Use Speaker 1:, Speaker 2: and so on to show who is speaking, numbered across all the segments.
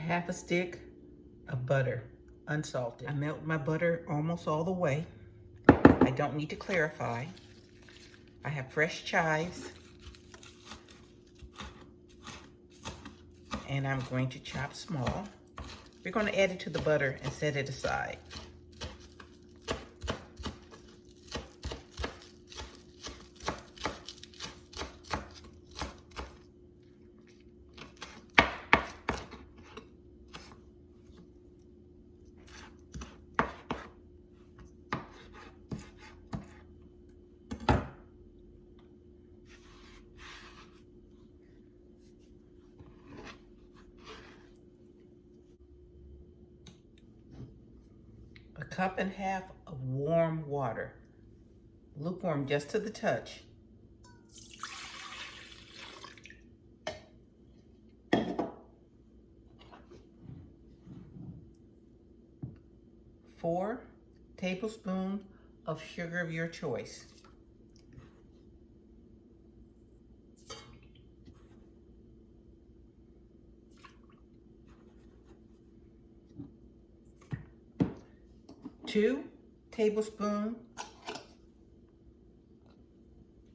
Speaker 1: half a stick of butter, unsalted. I melt my butter almost all the way. I don't need to clarify. I have fresh chives, and I'm going to chop small. We're going to add it to the butter and set it aside. A cup and a half of warm water, lukewarm just to the touch. Four tablespoons of sugar of your choice. Two tablespoons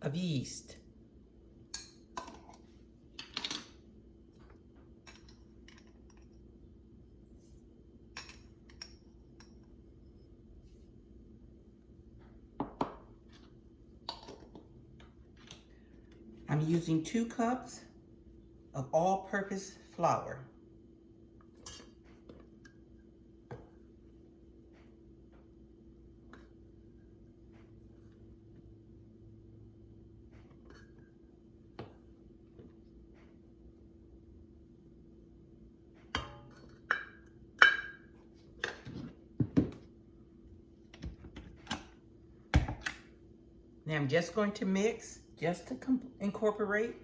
Speaker 1: of yeast. I'm using 2 cups of all-purpose flour. Now I'm just going to mix, just to incorporate.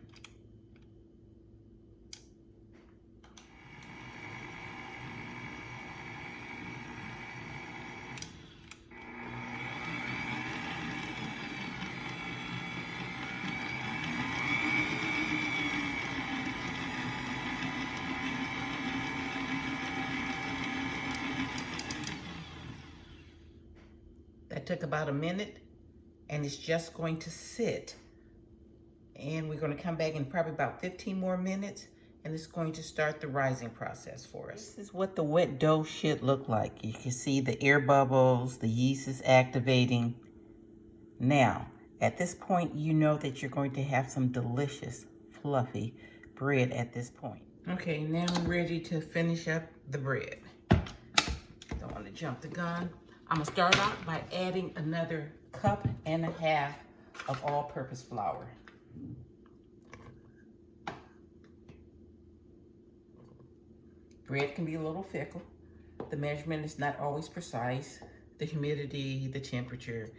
Speaker 1: That took about a minute, and it's just going to sit. And we're going to come back in probably about 15 more minutes, and it's going to start the rising process for us. This is what the wet dough should look like. You can see the air bubbles, the yeast is activating. Now, at this point, you know that you're going to have some delicious, fluffy bread at this point. Okay, now I'm ready to finish up the bread. Don't want to jump the gun. I'm gonna start out by adding another cup and a half of all-purpose flour. Bread can be a little fickle. The measurement is not always precise. The humidity, the temperature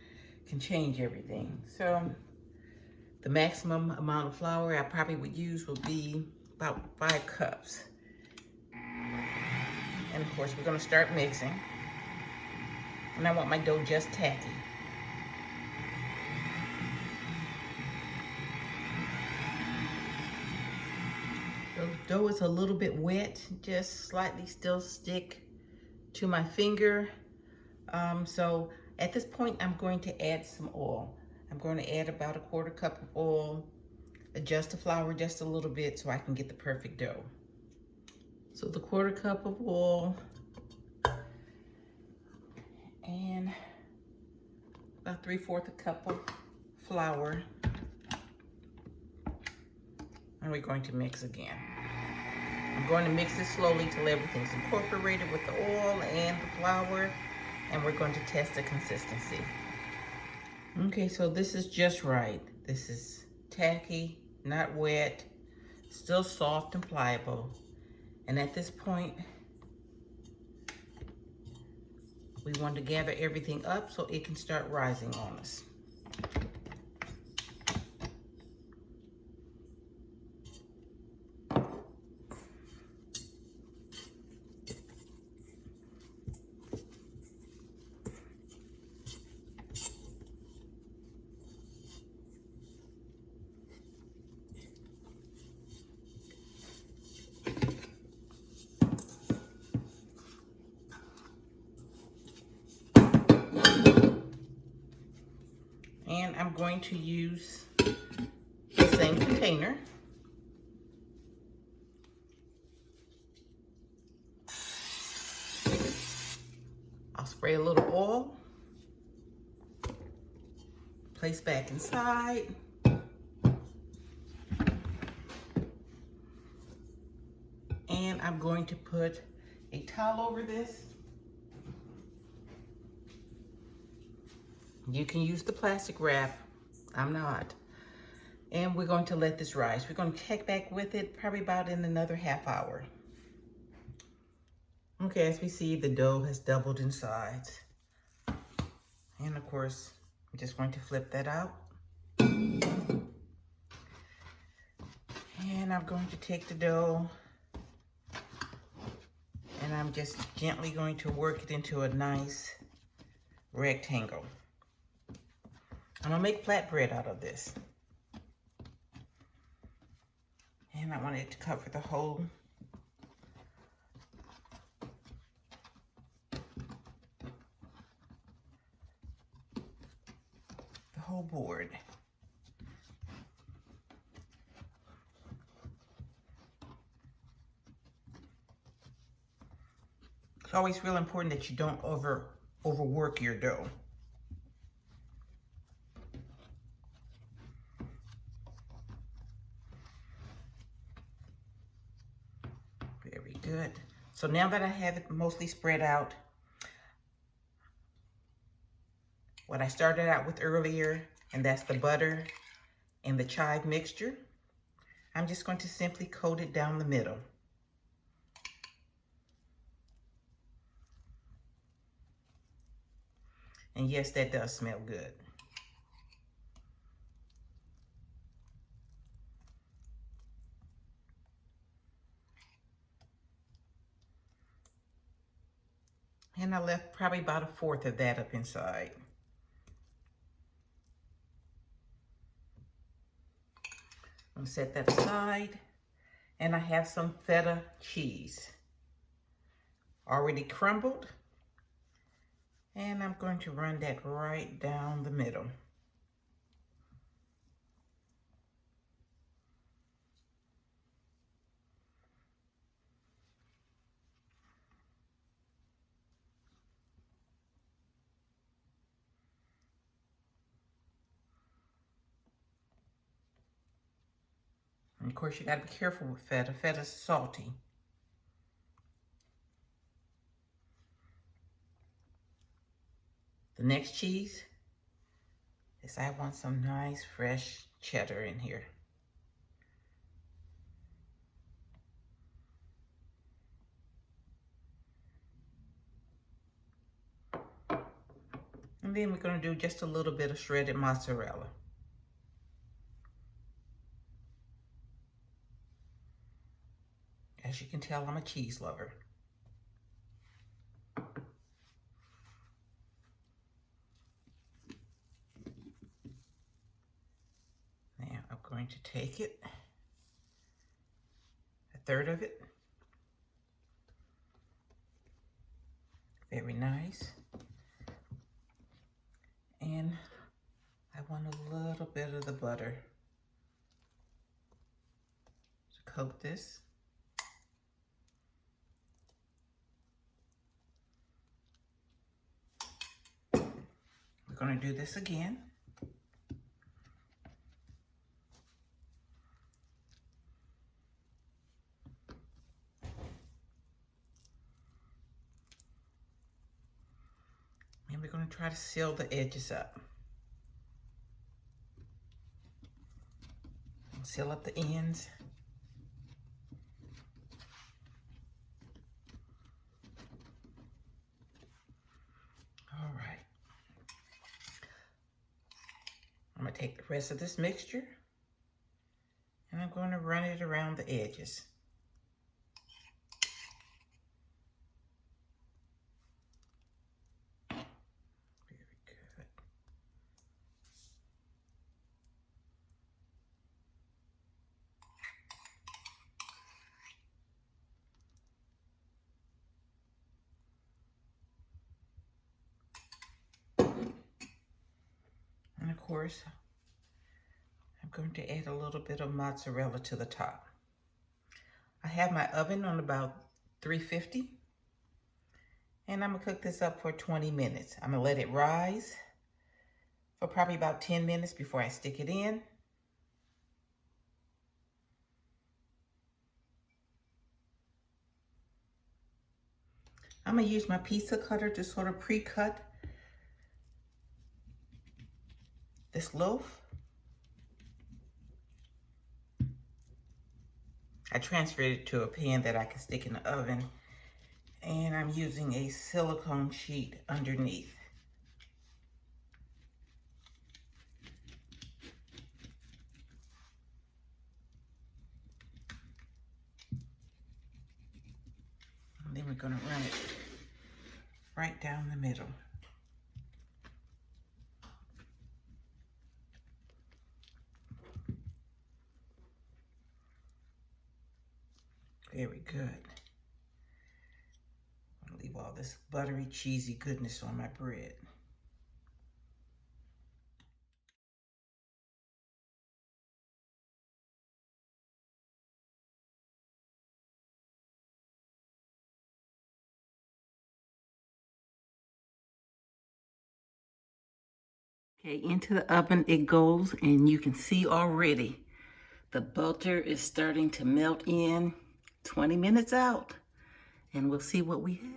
Speaker 1: can change everything. So the maximum amount of flour I probably would use would be about 5 cups. And of course, we're gonna start mixing. And I want my dough just tacky. The dough is a little bit wet, just slightly still stick to my finger. So at this point, I'm going to add some oil. I'm going to add about 1/4 cup of oil, adjust the flour just a little bit so I can get the perfect dough. So the 1/4 cup of oil, and about 3/4 a cup of flour. And we're going to mix again. I'm going to mix it slowly till everything's incorporated with the oil and the flour, and we're going to test the consistency. Okay, so this is just right. This is tacky, not wet, still soft and pliable. And at this point, we want to gather everything up so it can start rising on us. going to use the same container. I'll spray a little oil, place back inside. And I'm going to put a towel over this. You can use the plastic wrap. I'm not. And we're going to let this rise. We're going to check back with it probably about in another half hour. Okay, as we see, the dough has doubled in size. And of course, I'm just going to flip that out. And I'm going to take the dough and I'm just gently going to work it into a nice rectangle. I'm gonna make flatbread out of this. And I want it to cover the whole board. It's always real important that you don't overwork your dough. Very good. So now that I have it mostly spread out, what I started out with earlier, and that's the butter and the chive mixture, I'm just going to simply coat it down the middle. And yes, that does smell good. And I left probably about 1/4 of that up inside. I'm gonna set that aside. And I have some feta cheese already crumbled. And I'm going to run that right down the middle. And of course, you gotta be careful with feta. Feta's salty. The next cheese is I want some nice fresh cheddar in here. And then we're gonna do just a little bit of shredded mozzarella. As you can tell, I'm a cheese lover. Now I'm going to take it, 1/3 of it. Very nice. And I want a little bit of the butter to coat this. We're going to do this again. And we're going to try to seal the edges up. Seal up the ends. All right. I'm going to take the rest of this mixture and I'm going to run it around the edges. And of course, going to add a little bit of mozzarella to the top. I have my oven on about 350, and I'm gonna cook this up for 20 minutes. I'm gonna let it rise for probably about 10 minutes before I stick it in. I'm gonna use my pizza cutter to sort of pre-cut this loaf. I transferred it to a pan that I can stick in the oven, and I'm using a silicone sheet underneath. And then we're gonna run it right down the middle. Very good. I'll leave all this buttery, cheesy goodness on my bread. Okay, into the oven it goes, and you can see already the butter is starting to melt in. 20 minutes out, and we'll see what we have.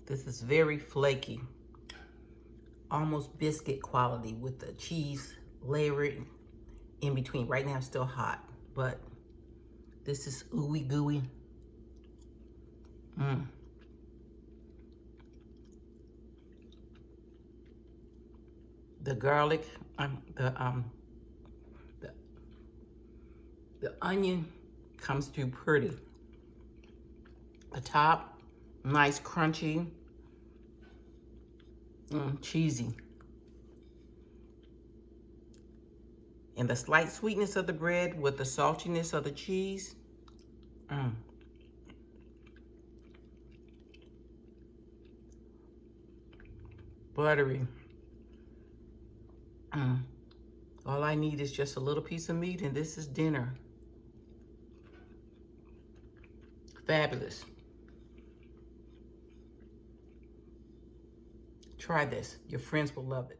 Speaker 1: This is very flaky, almost biscuit quality with the cheese layered in between. Right now it's still hot, but this is ooey gooey. The garlic, the onion comes through pretty. The top, nice crunchy, cheesy. And the slight sweetness of the bread with the saltiness of the cheese. Buttery. All I need is just a little piece of meat, and this is dinner. Fabulous. Try this. Your friends will love it.